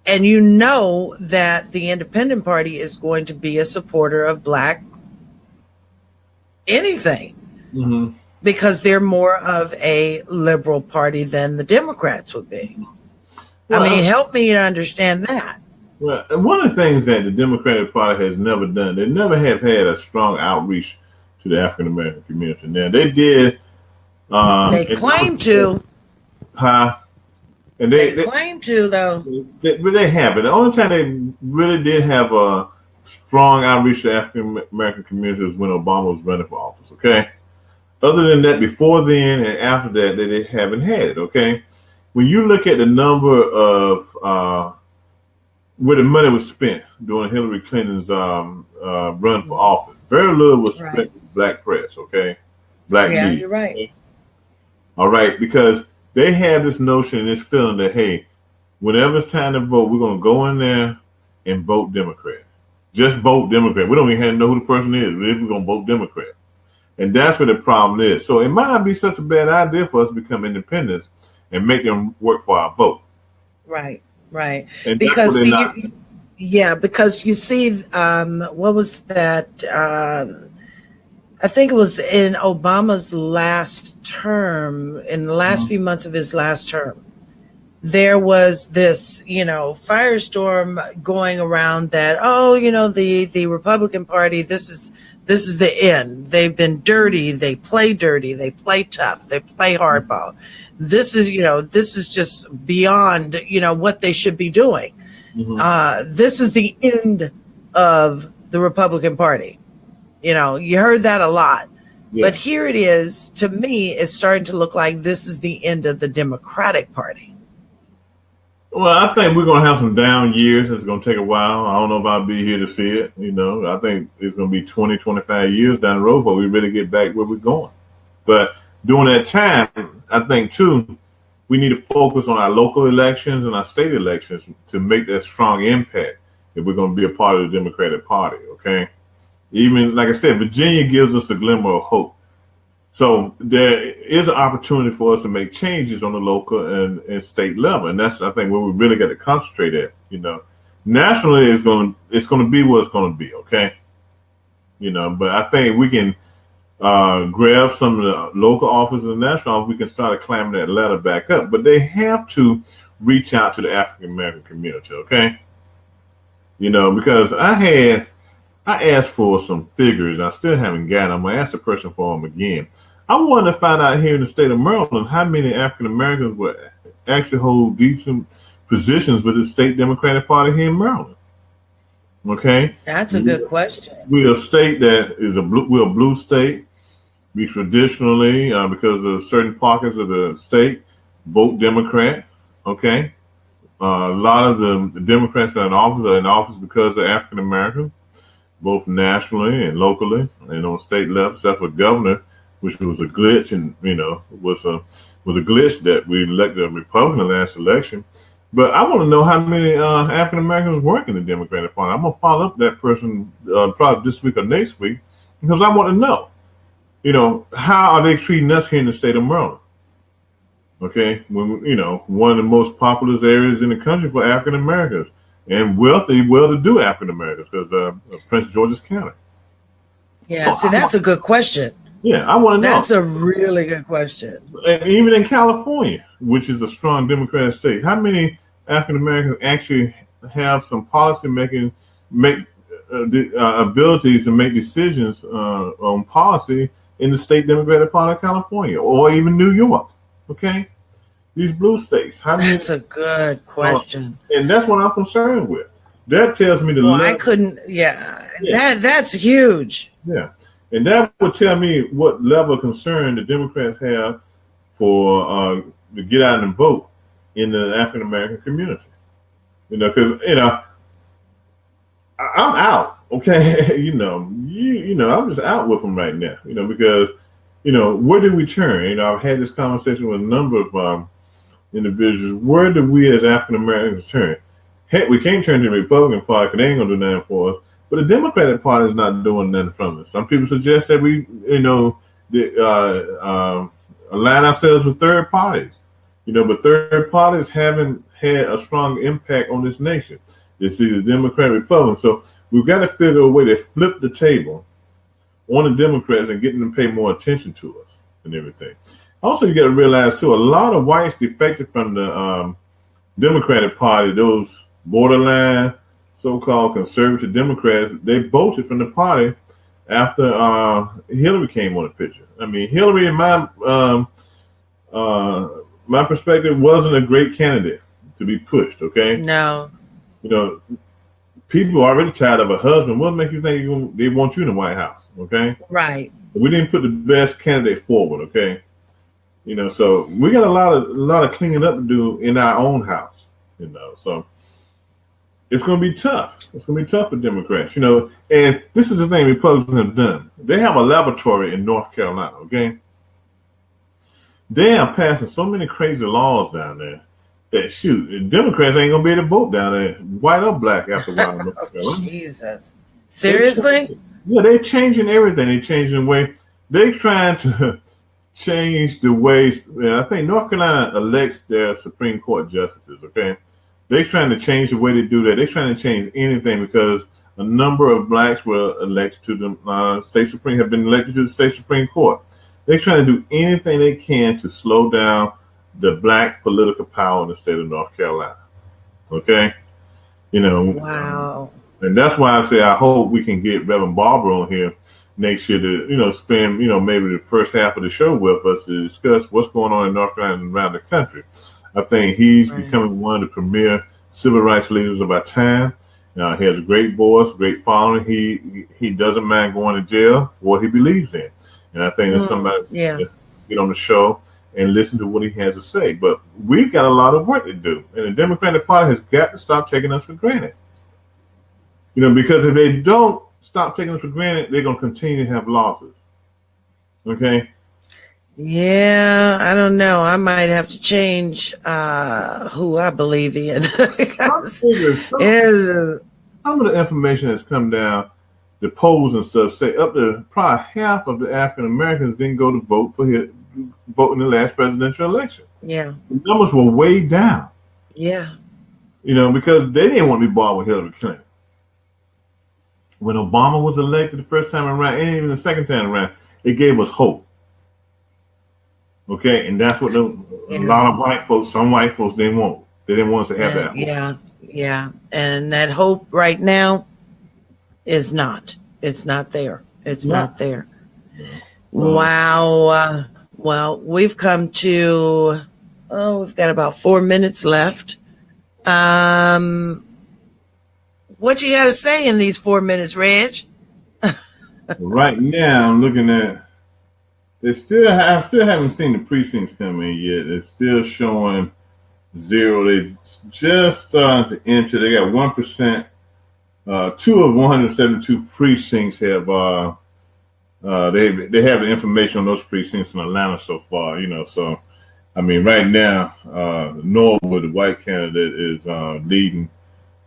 And you know that the independent party is going to be a supporter of black anything. Mm-hmm. Because they're more of a liberal party than the Democrats would be. Well, I mean, help me to understand that. Well, one of the things that the Democratic Party has never done, they never have had a strong outreach to the African American community. Now, they did. They claim to. And they claim to, though. But they haven't. The only time they really did have a strong outreach to the African American community was when Obama was running for office, okay? Other than that, before then and after that, they haven't had it, okay? When you look at the number of where the money was spent during Hillary Clinton's run for office, very little was spent with black press, okay? Black media. You're right. Okay? All right, because they have this notion, this feeling that, hey, whenever it's time to vote, we're going to go in there and vote Democrat. Just vote Democrat. We don't even have to know who the person is. We're going to vote Democrat. And that's where the problem is. So it might not be such a bad idea for us to become independents and make them work for our vote. Right. And because because you see, what was that? I think it was in Obama's last term, in the last few months of his last term, there was this, firestorm going around that, the Republican Party, this is the end. They've been dirty. They play tough. They play hardball. This is just beyond, what they should be doing. Mm-hmm. This is the end of the Republican Party. You heard that a lot. Yeah. But here it is, to me, it's starting to look like this is the end of the Democratic Party. Well, I think we're going to have some down years. It's going to take a while. I don't know if I'll be here to see it. I think it's going to be 20, 25 years down the road before we really get back where we're going. But during that time, I think, too, we need to focus on our local elections and our state elections to make that strong impact if we're going to be a part of the Democratic Party, okay? Even, like I said, Virginia gives us a glimmer of hope. So there is an opportunity for us to make changes on the local and state level, and that's, I think, where we really got to concentrate at. You know, nationally, it's going to be what it's going to be, okay? You know, but I think we can grab some of the local offices and national offices. We can start climbing that ladder back up, but they have to reach out to the African American community, okay? You know, because I asked for some figures. I still haven't got them. I'm going to ask the person for them again. I wanted to find out here in the state of Maryland how many African Americans would actually hold decent positions with the state Democratic Party here in Maryland. Okay? That's a good question. We're a state that is we're a blue state. We traditionally, because of certain pockets of the state, vote Democrat. Okay? A lot of the Democrats that are in office because they're African Americans, both nationally and locally, and on state level, except for governor, which was a glitch, and was a glitch that we elected a Republican last election. But I want to know how many African Americans work in the Democratic Party. I'm gonna follow up that person probably this week or next week, because I want to know, how are they treating us here in the state of Maryland? Okay, when one of the most populous areas in the country for African Americans and wealthy, well-to-do African Americans, because Prince George's County. Yeah, so that's a good question. Yeah, I want to know. That's a really good question. And even in California, which is a strong Democratic state, how many African Americans actually have some policy abilities to make decisions on policy in the state Democratic Party of California or even New York? Okay, these blue states. That's a good question, and that's what I'm concerned with. That tells me I couldn't. Yeah. That's huge. Yeah. And that would tell me what level of concern the Democrats have for to get out and vote in the African American community. Because I'm out. Okay, I'm just out with them right now. Because where do we turn? I've had this conversation with a number of individuals. Where do we as African Americans turn? Heck, we can't turn to the Republican Party because they ain't gonna do nothing for us. But the Democratic Party is not doing nothing from us. Some people suggest that we, align ourselves with third parties. But third parties haven't had a strong impact on this nation. It's either Democrat or Republican. So we've got to figure a way to flip the table on the Democrats and get them to pay more attention to us and everything. Also, you got to realize, too, a lot of whites defected from the Democratic Party, those borderline so-called conservative Democrats, they bolted from the party after Hillary came on the picture. I mean, Hillary, in my perspective, wasn't a great candidate to be pushed, okay? No. People are already tired of a husband. What makes you think they want you in the White House, okay? Right. We didn't put the best candidate forward, okay? So we got a lot of cleaning up to do in our own house, so it's going to be tough. It's going to be tough for Democrats, and this is the thing Republicans have done. They have a laboratory in North Carolina, okay? They are passing so many crazy laws down there that, Democrats ain't going to be able to vote down there, white or black, after a while. Oh, Jesus. Seriously? Yeah, they're changing everything. They're changing the way. They're trying to change the ways. I think North Carolina elects their Supreme Court justices, okay? They're trying to change the way they do that. They're trying to change anything because a number of blacks were elected to the have been elected to the state Supreme Court. They're trying to do anything they can to slow down the black political power in the state of North Carolina. Okay? Wow. And that's why I say I hope we can get Reverend Barber on here next year to, spend, maybe the first half of the show with us to discuss what's going on in North Carolina and around the country. I think he's becoming one of the premier civil rights leaders of our time. He has a great voice, great following. He doesn't mind going to jail for what he believes in. And I think there's somebody to get on the show and listen to what he has to say. But we've got a lot of work to do. And the Democratic Party has got to stop taking us for granted. Because if they don't stop taking us for granted, they're going to continue to have losses. Okay? Yeah, I don't know. I might have to change who I believe in. Some of the information that's come down, the polls and stuff say up to probably half of the African Americans didn't go to vote in the last presidential election. Yeah, the numbers were way down. Yeah, because they didn't want to be bothered with Hillary Clinton. When Obama was elected the first time around, and even the second time around, it gave us hope. Okay, and that's what a lot of white folks, some white folks, didn't want. They didn't want us to have that hope. Yeah, and that hope right now is not. It's not there. It's not there. Yeah. Wow. Well, we've come to. We've got about 4 minutes left. What you got to say in these 4 minutes, Reg? Right now, I'm looking at. I still haven't seen the precincts come in yet. It's still showing 0. They just starting to enter. They got 1%. 2 of 172 precincts have they have the information on those precincts in Atlanta so far. So I mean, right now, Norwood, the white candidate, is leading.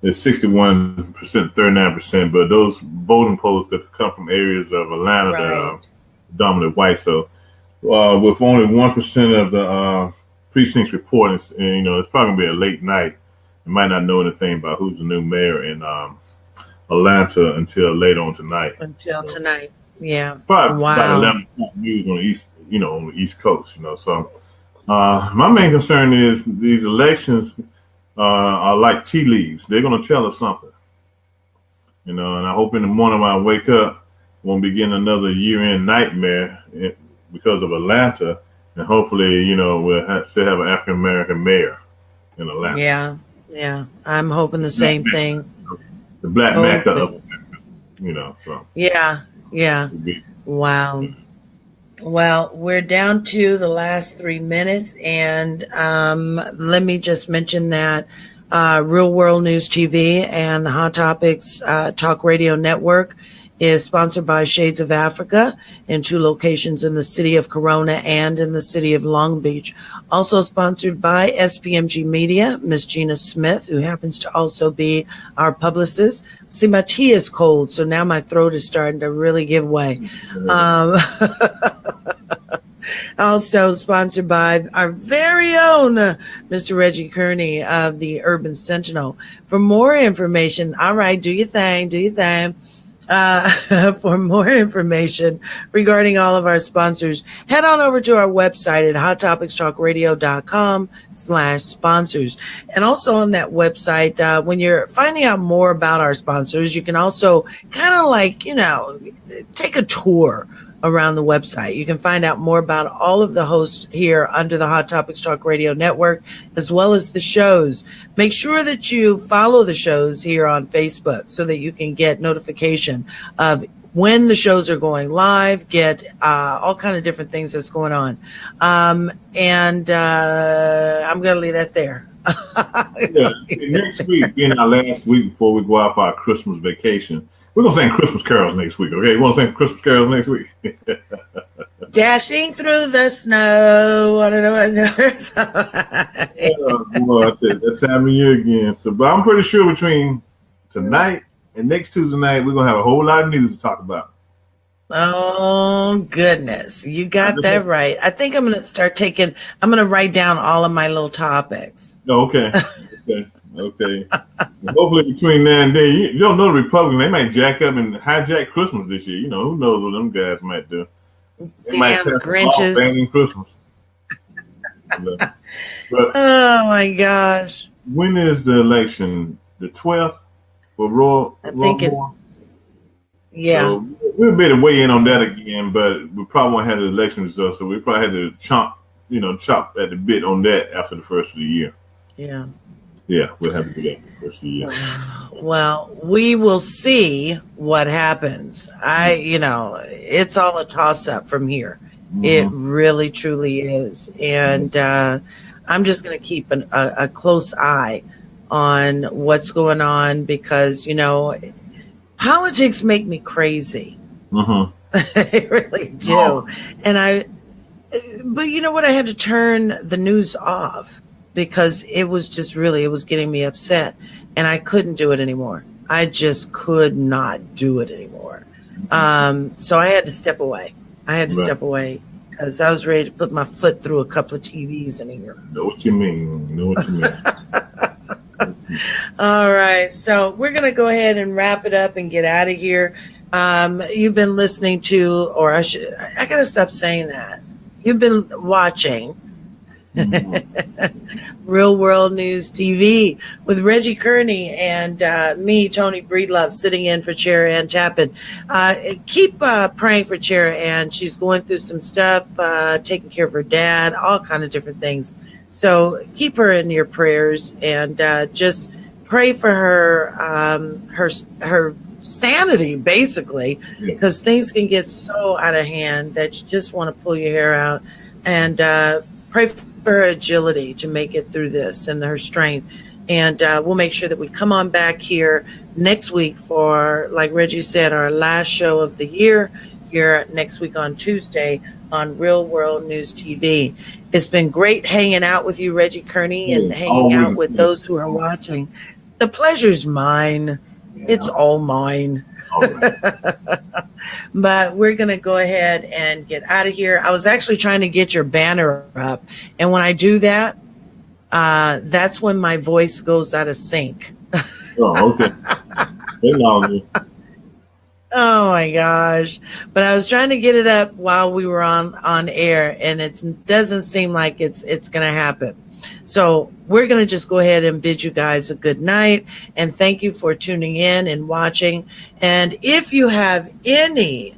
It's 61%, 39%, but those voting polls that come from areas of Atlanta that are dominant white. So with only 1% of the precincts reporting, it's probably gonna be a late night. You might not know anything about who's the new mayor in Atlanta until later on tonight. Tonight, yeah. Probably about 11 o'clock news on the east, on the East Coast. So my main concern is these elections are like tea leaves. They're gonna tell us something. And I hope in the morning when I wake up, won't be getting another year-end nightmare because of Atlanta, and hopefully, we'll still have an African American mayor in Atlanta. Yeah. I'm hoping the same thing. The black Mecca, so. Yeah. Wow. Well, we're down to the last 3 minutes, and let me just mention that Real World News TV and the Hot Topics Talk Radio Network is sponsored by Shades of Africa in 2 locations in the city of Corona and in the city of Long Beach. Also sponsored by SPMG Media, Miss Gina Smith, who happens to also be our publicist. See, my tea is cold, so now my throat is starting to really give way. Also sponsored by our very own Mr. Reggie Kearney of the Urban Sentinel. For more information, all right, do your thing. For more information regarding all of our sponsors, head on over to our website at hottopictalkradio.com/sponsors. And also on that website, when you're finding out more about our sponsors, you can also kind of take a tour around the website. You can find out more about all of the hosts here under the Hot Topics Talk Radio Network, as well as the shows. Make sure that you follow the shows here on Facebook so that you can get notification of when the shows are going live, get all kind of different things that's going on. And I'm going to leave that there. Next week, being our last week before we go out for our Christmas vacation, we're going to sing Christmas carols next week, okay? We're going to sing Christmas carols next week. Dashing through the snow. I don't know what that time of year again. So, but I'm pretty sure between tonight and next Tuesday night, we're going to have a whole lot of news to talk about. Oh, goodness. You got that right. I think I'm going to write down all of my little topics. Okay. Okay. Hopefully between now and then, you don't know the Republicans, they might jack up and hijack Christmas this year. Who knows what them guys might do. They might Grinches. Banning Christmas. But oh my gosh. When is the election? The 12th for Royal? I think yeah. So we'll be able to weigh in on that again, but we probably won't have the election results, so we probably had to chop at the bit on that after the first of the year. Yeah. Yeah, we'll have to do that for the first of the year. Well, we will see what happens. It's all a toss-up from here. Mm-hmm. It really, truly is. And I'm just going to keep a close eye on what's going on because, politics make me crazy. Mm-hmm. They really do. And But you know what? I had to turn the news off because it was getting me upset, and I couldn't do it anymore. I just could not do it anymore. So I had to step away. Because I was ready to put my foot through a couple of TVs in here. Know what you mean. All right. So we're going to go ahead and wrap it up and get out of here. You've been listening to, I got to stop saying that. You've been watching Real World News TV with Reggie Kearney and me, Toni Breedlove, sitting in for Chara and Tappin. Keep praying for Chara, and she's going through some stuff, taking care of her dad, all kind of different things. So keep her in your prayers, and just pray for her, her sanity, basically, because things can get so out of hand that you just want to pull your hair out, and pray for her agility to make it through this and her strength. And we'll make sure that we come on back here next week for, like Reggie said, our last show of the year here next week on Tuesday on Real World News TV. It's been great hanging out with you, Reggie Kearney, and hanging out with those who are watching. The pleasure's mine. Yeah. It's all mine. All right. But we're going to go ahead and get out of here. I was actually trying to get your banner up. And when I do that, that's when my voice goes out of sync. Oh, okay. Oh my gosh. But I was trying to get it up while we were on air, and it doesn't seem like it's going to happen. So we're going to just go ahead and bid you guys a good night, and thank you for tuning in and watching. And if you have any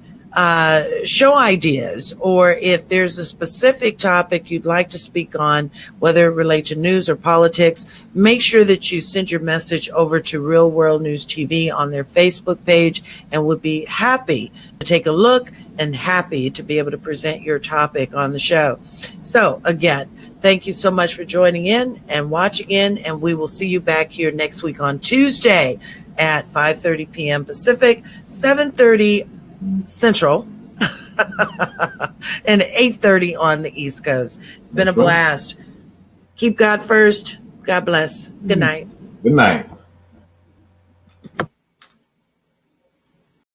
show ideas, or if there's a specific topic you'd like to speak on, whether it relates to news or politics, make sure that you send your message over to Real World News TV on their Facebook page, and we'll be happy to take a look and happy to be able to present your topic on the show. So again, thank you so much for joining in and watching in, and we will see you back here next week on Tuesday at 5:30 p.m. Pacific, 7:30 Central, and 8:30 on the East Coast. It's been a blast. Keep God first. God bless. Good night. Good night.